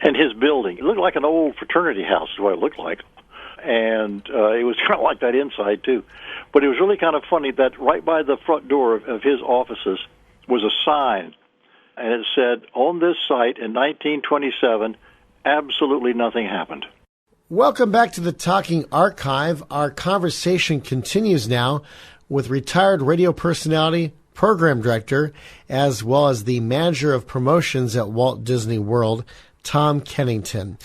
And his building, it looked like an old fraternity house is what it looked like. And it was kind of like that inside, too. But it was really kind of funny that right by the front door of his offices was a sign, and it said, on this site in 1927, absolutely nothing happened. Welcome back to the Talking Archive. Our conversation continues now with retired radio personality, program director, as well as the manager of promotions at Walt Disney World, Tom Kennington.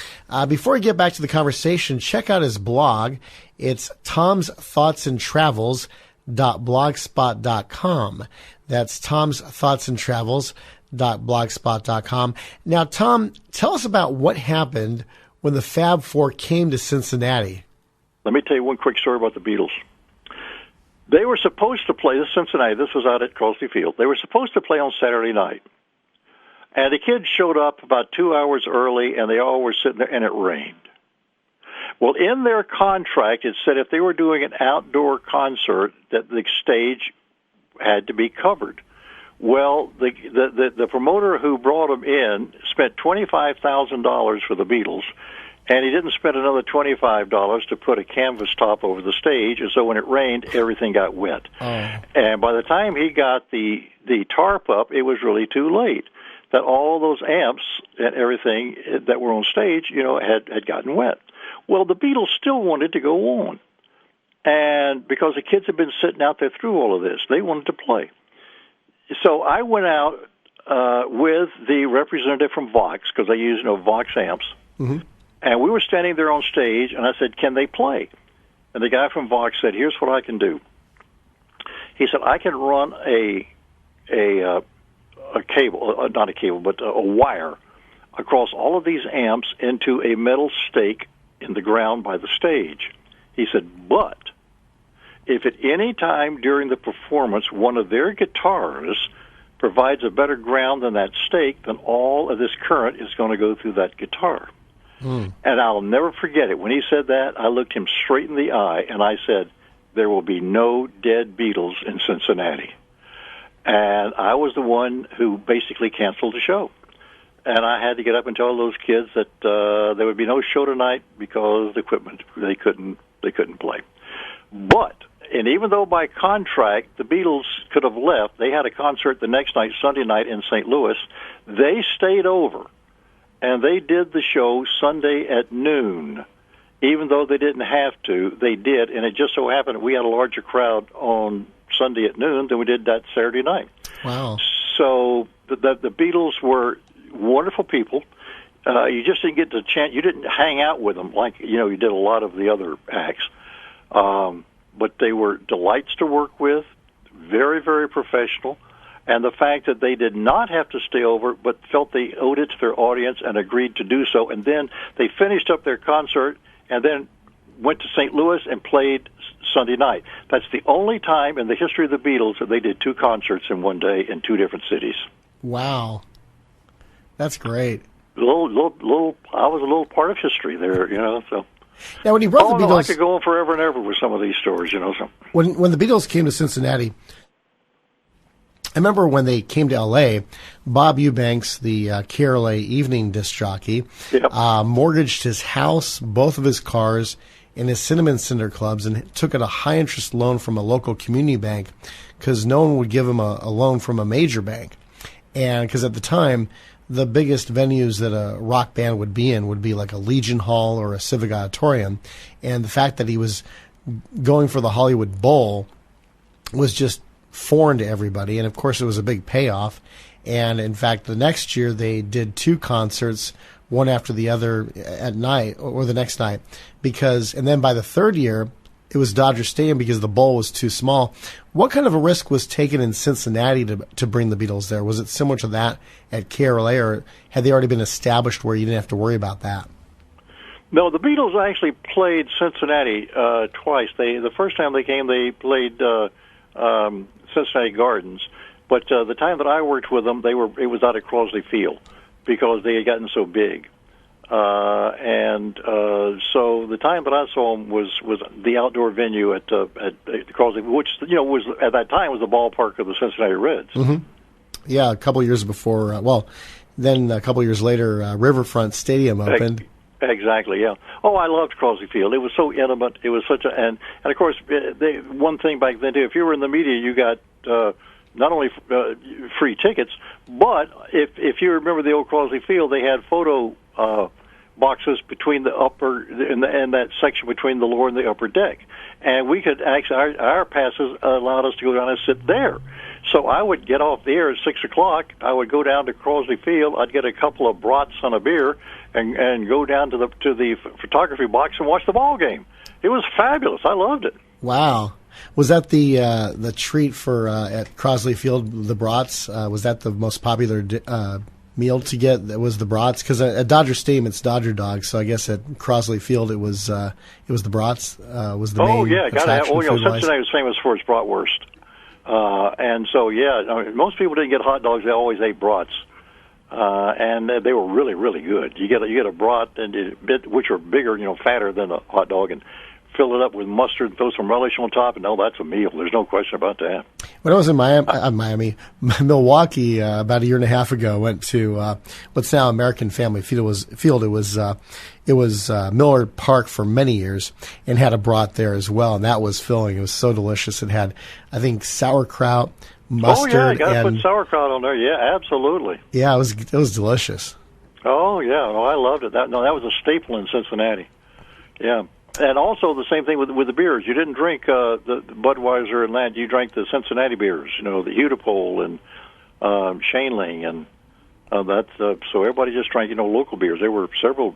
Before we get back to the conversation, check out his blog. It's tomsthoughtsandtravels.blogspot.com. That's tomsthoughtsandtravels.blogspot.com. Now, Tom, tell us about what happened when the Fab Four came to Cincinnati. Let me tell you one quick story about the Beatles. They were supposed to play, this is Cincinnati, this was out at Crosley Field. They were supposed to play on Saturday night. And the kids showed up about 2 hours early, and they all were sitting there, and it rained. Well, in their contract, it said if they were doing an outdoor concert, that the stage had to be covered. Well, the promoter who brought them in spent $25,000 for the Beatles, and he didn't spend another $25 to put a canvas top over the stage, and so when it rained, everything got wet. Oh. And by the time he got the tarp up, it was really too late. That all those amps and everything that were on stage, had gotten wet. Well, the Beatles still wanted to go on. And because the kids had been sitting out there through all of this, they wanted to play. So I went out with the representative from Vox, because they use Vox amps, and we were standing there on stage, and I said, can they play? And the guy from Vox said, here's what I can do. He said, I can run a cable, not a cable, but a wire across all of these amps into a metal stake in the ground by the stage. He said, but if at any time during the performance one of their guitars provides a better ground than that stake, then all of this current is going to go through that guitar. And I'll never forget it. When he said that, I looked him straight in the eye, and I said, there will be no dead Beatles in Cincinnati. And I was the one who basically canceled the show. And I had to get up and tell those kids that there would be no show tonight because the equipment, they couldn't play. But, and even though by contract the Beatles could have left, they had a concert the next night, Sunday night in St. Louis, they stayed over. And they did the show Sunday at noon. Even though they didn't have to, they did. And it just so happened that we had a larger crowd on Sunday at noon than we did that Saturday night. Wow. So the Beatles were wonderful people. You just didn't get the chance. You didn't hang out with them like, you did a lot of the other acts. But they were delights to work with, very, very professional. And the fact that they did not have to stay over, but felt they owed it to their audience and agreed to do so. And then they finished up their concert and then went to St. Louis and played Sunday night. That's the only time in the history of the Beatles that they did two concerts in one day in two different cities. Wow. That's great. I was a little part of history there, so. Now, when he brought the Beatles, I could go on forever and ever with some of these stories, So. When the Beatles came to Cincinnati, I remember when they came to L.A., Bob Eubanks, the KRLA evening disc jockey, mortgaged his house, both of his cars, and his Cinnamon Cinder clubs, and took out a high-interest loan from a local community bank because no one would give him a loan from a major bank. And because at the time, the biggest venues that a rock band would be in would be like a Legion Hall or a Civic Auditorium. And the fact that he was going for the Hollywood Bowl was just foreign to everybody, and of course it was a big payoff. And in fact, the next year they did two concerts, one after the other at night or the next night, and then by the third year it was Dodger Stadium because the bowl was too small. What kind of a risk was taken in Cincinnati to bring the Beatles there? Was it similar to that at KRLA, or had they already been established where you didn't have to worry about that? No, the Beatles actually played Cincinnati twice. The first time they came, they played Cincinnati Gardens, but the time that I worked with them, it was out at Crosley Field because they had gotten so big, so the time that I saw them was the outdoor venue at Crosley, which was at that time was the ballpark of the Cincinnati Reds. Mm-hmm. Yeah, a couple of years before. then a couple years later, Riverfront Stadium opened. Exactly, yeah. Oh, I loved Crosley Field. It was so intimate. It was such a and of course, one thing back then too. If you were in the media, you got not only free tickets, but if you remember the old Crosley Field, they had photo boxes between the upper and that section between the lower and the upper deck, and we could actually our passes allowed us to go down and sit there. So I would get off the air at 6:00. I would go down to Crosley Field. I'd get a couple of brats on a beer and go down to the photography box and watch the ball game. It was fabulous. I loved it. Wow. Was that the treat for at Crosley Field, the brats? Was that the most popular meal to get? That was the brats, because at Dodger Stadium it's Dodger dogs. So I guess at Crosley Field it was the brats. Was the main attraction? Cincinnati was famous for its bratwurst. And so, most people didn't get hot dogs. They always ate brats, and they were really, really good. You get a brat, which are bigger, fatter than a hot dog, and fill it up with mustard and throw some relish on top, and that's a meal. There's no question about that. When I was in Milwaukee about a year and a half ago, went to what's now American Family Field. It was Miller Park for many years, and had a brat there as well, and that was filling. It was so delicious. It had, I think, sauerkraut, mustard. Oh yeah, got to put sauerkraut on there. Yeah, absolutely. Yeah, it was delicious. Oh yeah, I loved it. That was a staple in Cincinnati. Yeah. And also the same thing with the beers. You didn't drink the Budweiser and that. You drank the Cincinnati beers, the Hudipole and Shaneling, and so everybody just drank local beers. There were several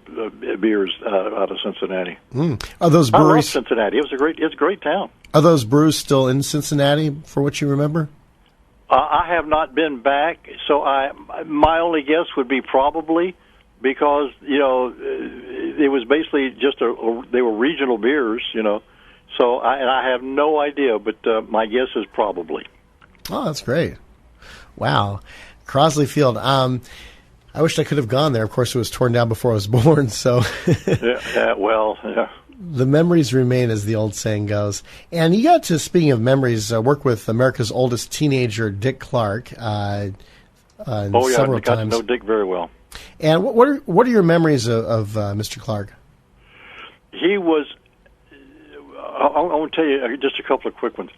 beers out of Cincinnati. Are those breweries? I love Cincinnati. It's a great town. Are those brews still in Cincinnati, for what you remember? I have not been back, so my only guess would be probably. Because it was basically just they were regional beers, So I have no idea, but my guess is probably. Oh, that's great! Wow, Crosley Field. I wish I could have gone there. Of course, it was torn down before I was born. So yeah. The memories remain, as the old saying goes. And you got to, speaking of memories, work with America's oldest teenager, Dick Clark. Several times. Got to know Dick very well. And what are your memories of Mr. Clark? He was. I want to tell you just a couple of quick ones.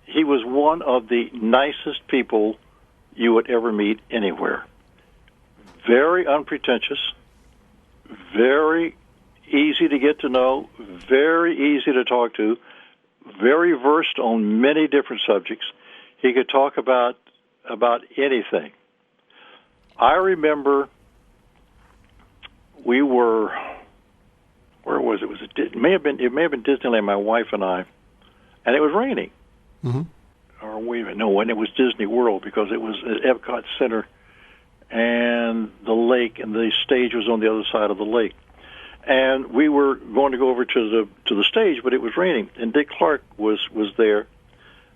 He was one of the nicest people you would ever meet anywhere. Very unpretentious, very easy to get to know, very easy to talk to, very versed on many different subjects. He could talk about anything. I remember we were, where was it? It may have been Disneyland, my wife and I, and it was raining. Mm-hmm. Or when it was Disney World, because it was at Epcot Center, and the lake, and the stage was on the other side of the lake. And we were going to go over to the stage, but it was raining, and Dick Clark was there,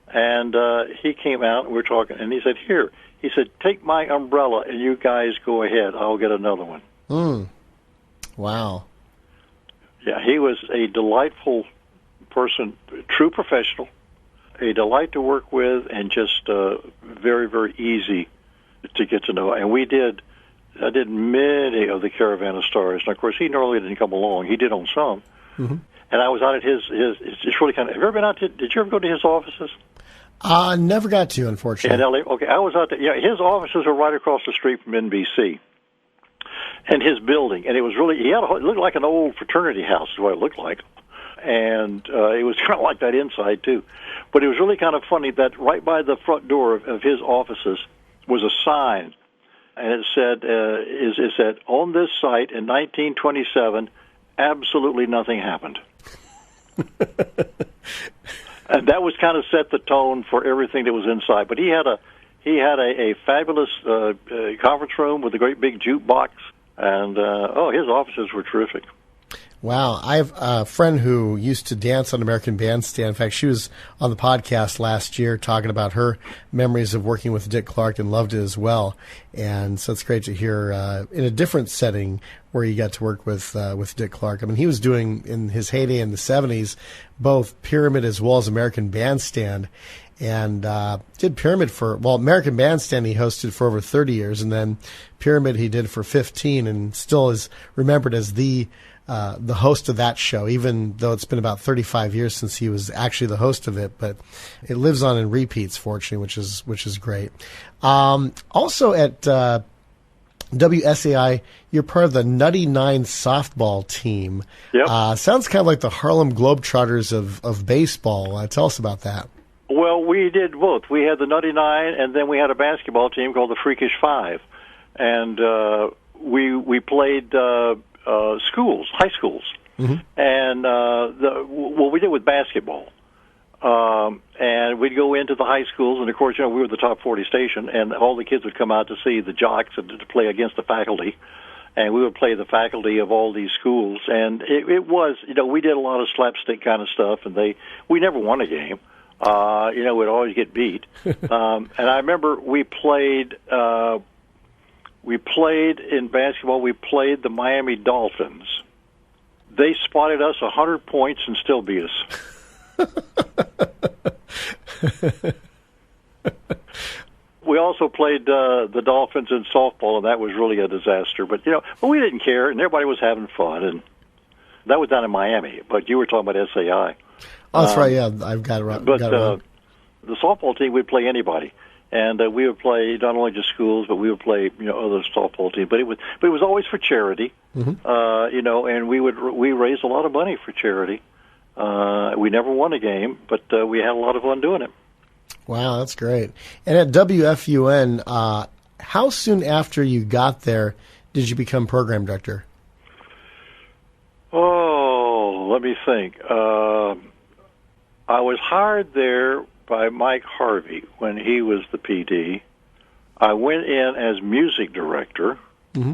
and he came out, and we were talking, and he said, "Here." He said, "Take my umbrella, and you guys go ahead. I'll get another one." Wow. Yeah, he was a delightful person, true professional, a delight to work with, and just very, very easy to get to know. And I did many of the Caravan of Stars. And, of course, he normally didn't come along. He did on some. Mm-hmm. And I was out at his it's really kind of, have you ever been out did you ever go to his offices? Never got to, unfortunately. In LA, okay, I was out there. Yeah, his offices were right across the street from NBC, and his building. And it was really, it looked like an old fraternity house, is what it looked like, and it was kind of like that inside too. But it was really kind of funny that right by the front door of his offices was a sign, and it said, "It said on this site in 1927, absolutely nothing happened." And that was kind of set the tone for everything that was inside. But he had a fabulous conference room with a great big jukebox, and his offices were terrific. Wow. I have a friend who used to dance on American Bandstand. In fact, she was on the podcast last year talking about her memories of working with Dick Clark and loved it as well. And so it's great to hear in a different setting where you got to work with Dick Clark. I mean, he was doing, in his heyday in the 70s, both Pyramid as well as American Bandstand. and did Pyramid American Bandstand he hosted for over 30 years, and then Pyramid he did for 15, and still is remembered as the host of that show, even though it's been about 35 years since he was actually the host of it. But it lives on in repeats, fortunately, which is great. Also at WSAI, you're part of the Nutty Nine softball team. Yep. Sounds kind of like the Harlem Globetrotters of baseball. Tell us about that. Well, we did both. We had the Nutty Nine, and then we had a basketball team called the Freakish Five, and we played schools, high schools, and what we did with basketball. And we'd go into the high schools, and of course, we were the top 40 station, and all the kids would come out to see the jocks and to play against the faculty, and we would play the faculty of all these schools. And it was, we did a lot of slapstick kind of stuff, and we never won a game. We'd always get beat. And I remember we played in basketball. We played the Miami Dolphins. They spotted us 100 points and still beat us. We also played the Dolphins in softball, and that was really a disaster. But we didn't care, and everybody was having fun. And that was down in Miami. But you were talking about SAI. Oh, that's right. Yeah, I've got it right. But the softball team, we'd play anybody, and we would play not only just schools, but we would play other softball teams. But it was always for charity, and we raised a lot of money for charity. We never won a game, but we had a lot of fun doing it. Wow, that's great. And at WFUN, how soon after you got there did you become program director? Oh, let me think. I was hired there by Mike Harvey when he was the PD. I went in as music director. Mm-hmm.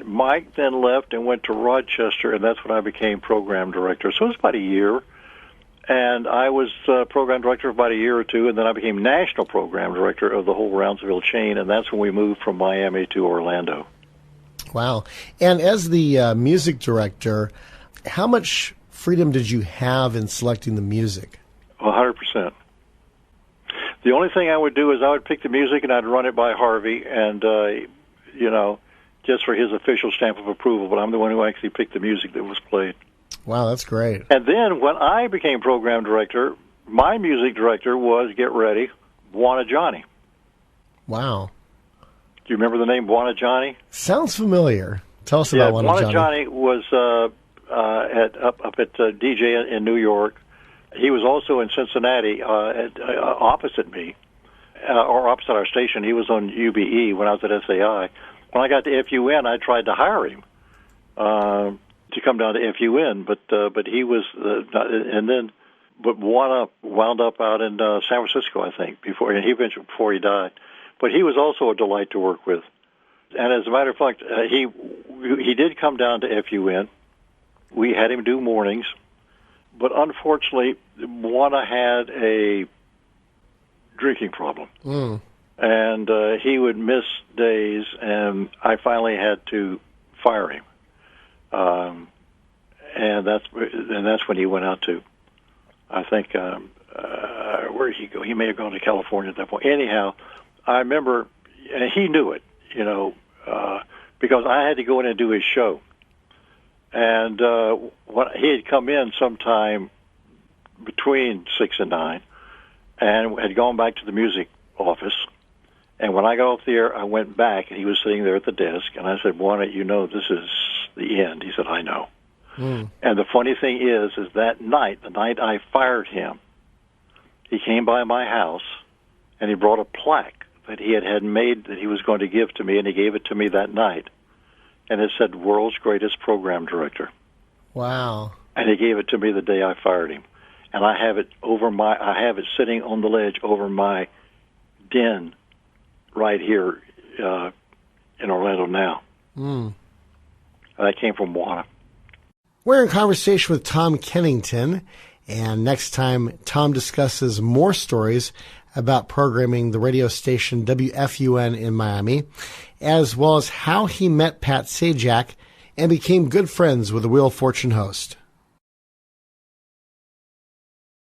Mike then left and went to Rochester, and that's when I became program director. So it was about a year, and I was program director for about a year or two, and then I became national program director of the whole Brownsville chain, and that's when we moved from Miami to Orlando. Wow. And as the music director, how much freedom did you have in selecting the music? 100%. The only thing I would do is I would pick the music, and I'd run it by Harvey, and, just for his official stamp of approval, but I'm the one who actually picked the music that was played. Wow, that's great. And then when I became program director, my music director was, get ready, Bwana Johnny. Wow. Do you remember the name Bwana Johnny? Sounds familiar. Tell us about Bwana Johnny. Bwana Johnny was up at DJ in New York. He was also in Cincinnati opposite me, or opposite our station. He was on UBE when I was at SAI. When I got to FUN, I tried to hire him to come down to FUN, but he was, but Bwana wound up out in San Francisco, I think, before he died. But he was also a delight to work with, and as a matter of fact, he did come down to FUN. We had him do mornings, but unfortunately, Bwana had a drinking problem. Mm. And he would miss days, and I finally had to fire him. And that's when he went out to, I think, where did he go? He may have gone to California at that point. Anyhow, I remember, and he knew it, because I had to go in and do his show. And he had come in sometime between 6 and 9, and had gone back to the music office. And when I got off the air, I went back, and he was sitting there at the desk, and I said, Bwana, this is the end. He said, I know. Mm. And the funny thing is that night, the night I fired him, he came by my house, and he brought a plaque that he had made that he was going to give to me, and he gave it to me that night. And it said, World's Greatest Program Director. Wow. And he gave it to me the day I fired him. And I have it sitting on the ledge over my den right here in Orlando now. Mm. That came from Bwana. We're in conversation with Tom Kennington, and next time Tom discusses more stories about programming the radio station WFUN in Miami, as well as how he met Pat Sajak and became good friends with the Wheel of Fortune host.